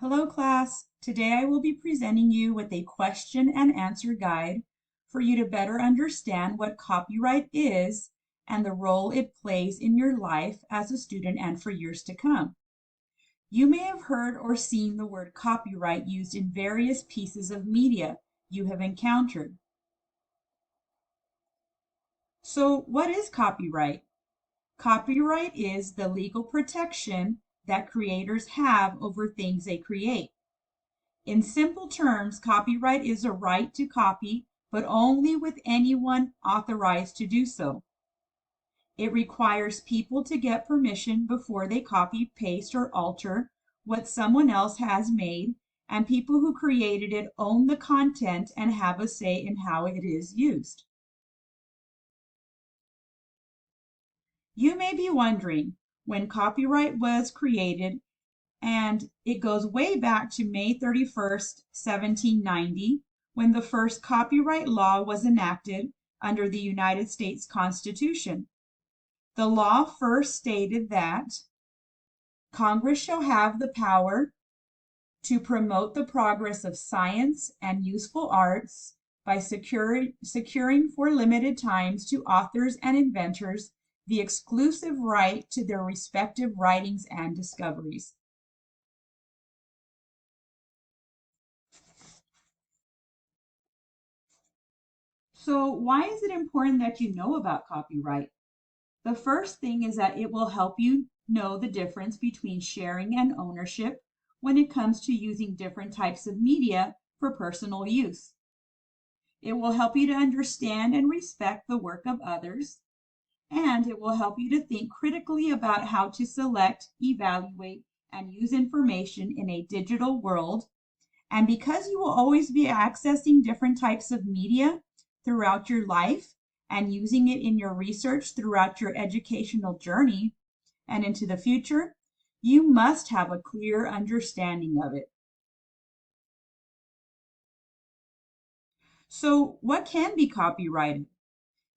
Hello class, today I will be presenting you with a question and answer guide for you to better understand what copyright is and the role it plays in your life as a student and for years to come. You may have heard or seen the word copyright used in various pieces of media you have encountered. So what is copyright? Copyright is the legal protection that creators have over things they create. In simple terms, copyright is a right to copy, but only with anyone authorized to do so. It requires people to get permission before they copy, paste, or alter what someone else has made, and people who created it own the content and have a say in how it is used. You may be wondering, when copyright was created, and it goes way back to May 31st, 1790, when the first copyright law was enacted under the United States Constitution. The law first stated that Congress shall have the power to promote the progress of science and useful arts by securing for limited times to authors and inventors the exclusive right to their respective writings and discoveries. So why is it important that you know about copyright? The first thing is that it will help you know the difference between sharing and ownership when it comes to using different types of media for personal use. It will help you to understand and respect the work of others, and it will help you to think critically about how to select, evaluate, and use information in a digital world. And because you will always be accessing different types of media throughout your life and using it in your research throughout your educational journey and into the future, you must have a clear understanding of it. So what can be copyrighted?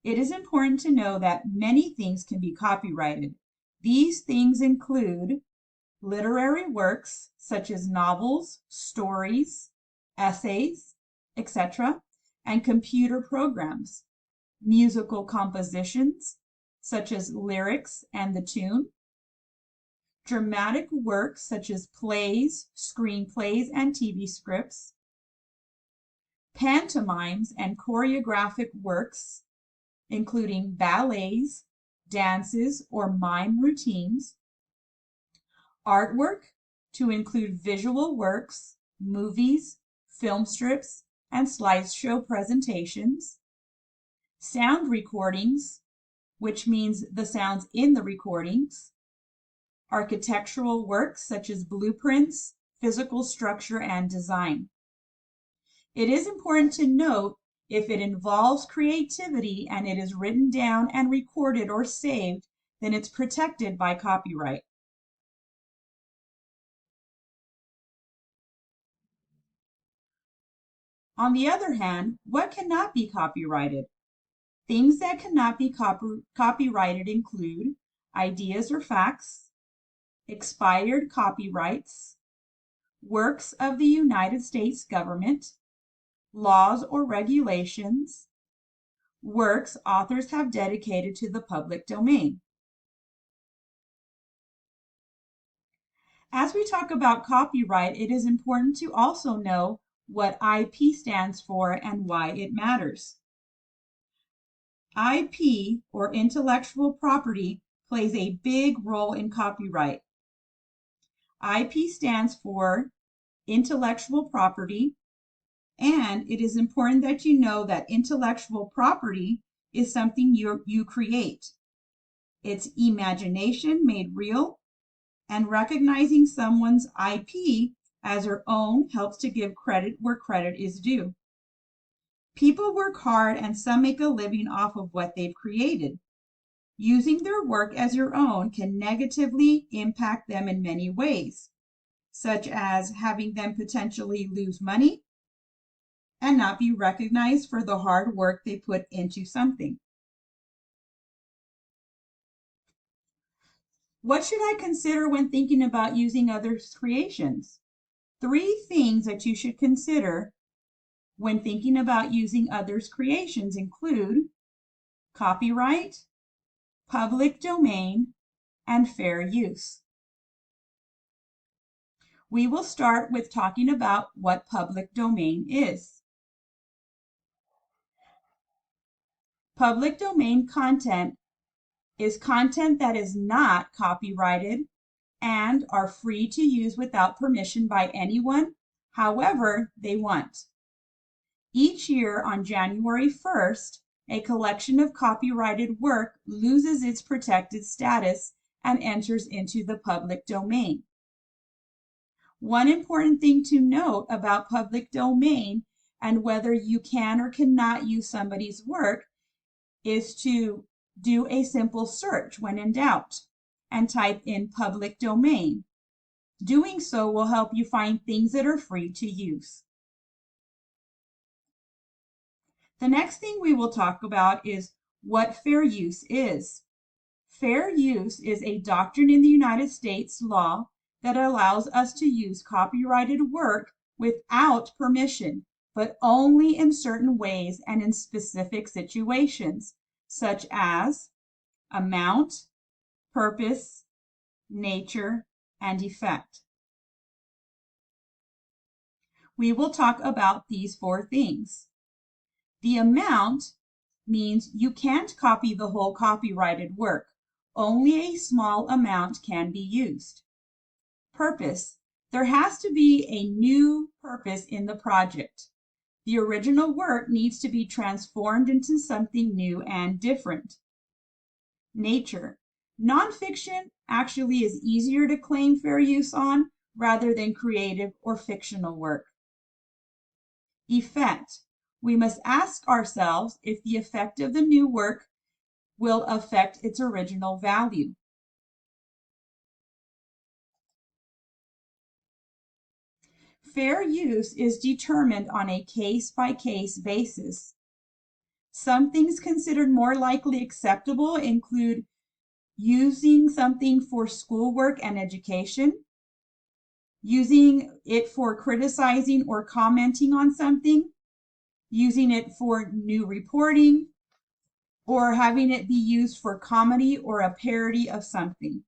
It is important to know that many things can be copyrighted. These things include literary works such as novels, stories, essays, etc., and computer programs, musical compositions such as lyrics and the tune, dramatic works such as plays, screenplays, and TV scripts, pantomimes and choreographic works, including ballets, dances, or mime routines, artwork to include visual works, movies, film strips, and slideshow presentations, sound recordings, which means the sounds in the recordings, architectural works such as blueprints, physical structure, and design. It is important to note if it involves creativity and it is written down and recorded or saved, then it's protected by copyright. On the other hand, what cannot be copyrighted? Things that cannot be copyrighted include ideas or facts, expired copyrights, works of the United States government, laws or regulations, works authors have dedicated to the public domain. As we talk about copyright, it is important to also know what IP stands for and why it matters. IP, or intellectual property, plays a big role in copyright. IP stands for intellectual property, and it is important that you know that intellectual property is something you create. It's imagination made real, and recognizing someone's IP as their own helps to give credit where credit is due. People work hard and some make a living off of what they've created. Using their work as your own can negatively impact them in many ways, such as having them potentially lose money and not be recognized for the hard work they put into something. What should I consider when thinking about using others' creations? 3 things that you should consider when thinking about using others' creations include copyright, public domain, and fair use. We will start with talking about what public domain is. Public domain content is content that is not copyrighted and are free to use without permission by anyone, however they want. Each year on January 1st, a collection of copyrighted work loses its protected status and enters into the public domain. One important thing to note about public domain and whether you can or cannot use somebody's work is to do a simple search when in doubt and type in public domain. Doing so will help you find things that are free to use. The next thing we will talk about is what fair use is. Fair use is a doctrine in the United States law that allows us to use copyrighted work without permission, but only in certain ways and in specific situations, such as amount, purpose, nature, and effect. We will talk about these 4 things. The amount means you can't copy the whole copyrighted work. Only a small amount can be used. Purpose. There has to be a new purpose in the project. The original work needs to be transformed into something new and different. Nature. Nonfiction actually is easier to claim fair use on rather than creative or fictional work. Effect. We must ask ourselves if the effect of the new work will affect its original value. Fair use is determined on a case-by-case basis. Some things considered more likely acceptable include using something for schoolwork and education, using it for criticizing or commenting on something, using it for new reporting, or having it be used for comedy or a parody of something.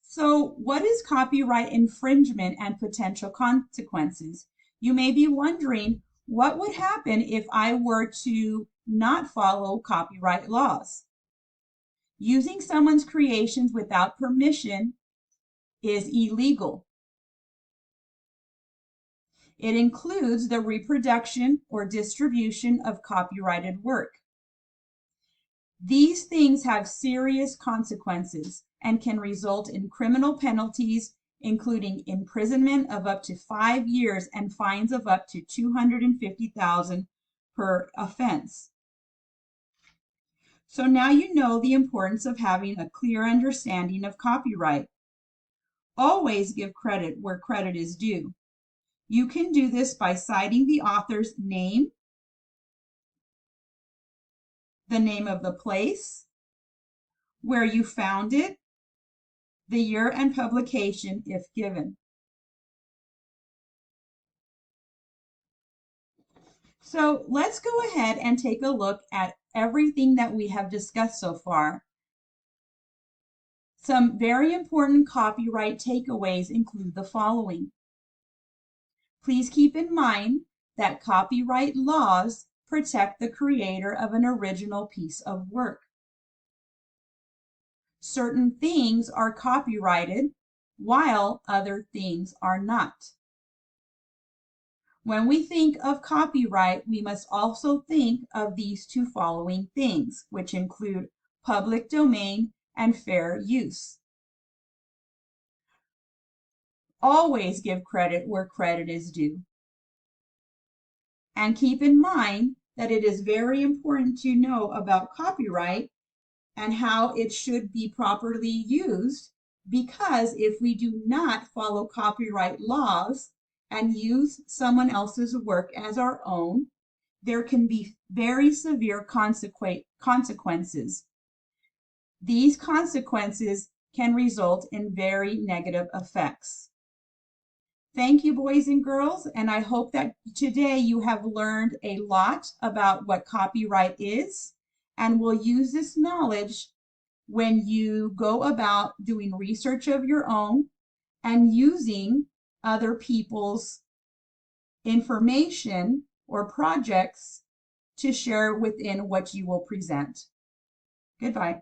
So, what is copyright infringement and potential consequences? You may be wondering, what would happen if I were to not follow copyright laws? Using someone's creations without permission is illegal. It includes the reproduction or distribution of copyrighted work. These things have serious consequences and can result in criminal penalties, including imprisonment of up to 5 years and fines of up to $250,000 per offense. So now you know the importance of having a clear understanding of copyright. Always give credit where credit is due. You can do this by citing the author's name, the name of the place, where you found it, the year and publication if given. So let's go ahead and take a look at everything that we have discussed so far. Some very important copyright takeaways include the following. Please keep in mind that copyright laws protect the creator of an original piece of work. Certain things are copyrighted while other things are not. When we think of copyright, we must also think of these 2 following things, which include public domain and fair use. Always give credit where credit is due. And keep in mind that it is very important to know about copyright and how it should be properly used, because if we do not follow copyright laws and use someone else's work as our own, there can be very severe consequences. These consequences can result in very negative effects. Thank you, boys and girls, and I hope that today you have learned a lot about what copyright is and will use this knowledge when you go about doing research of your own and using other people's information or projects to share within what you will present. Goodbye.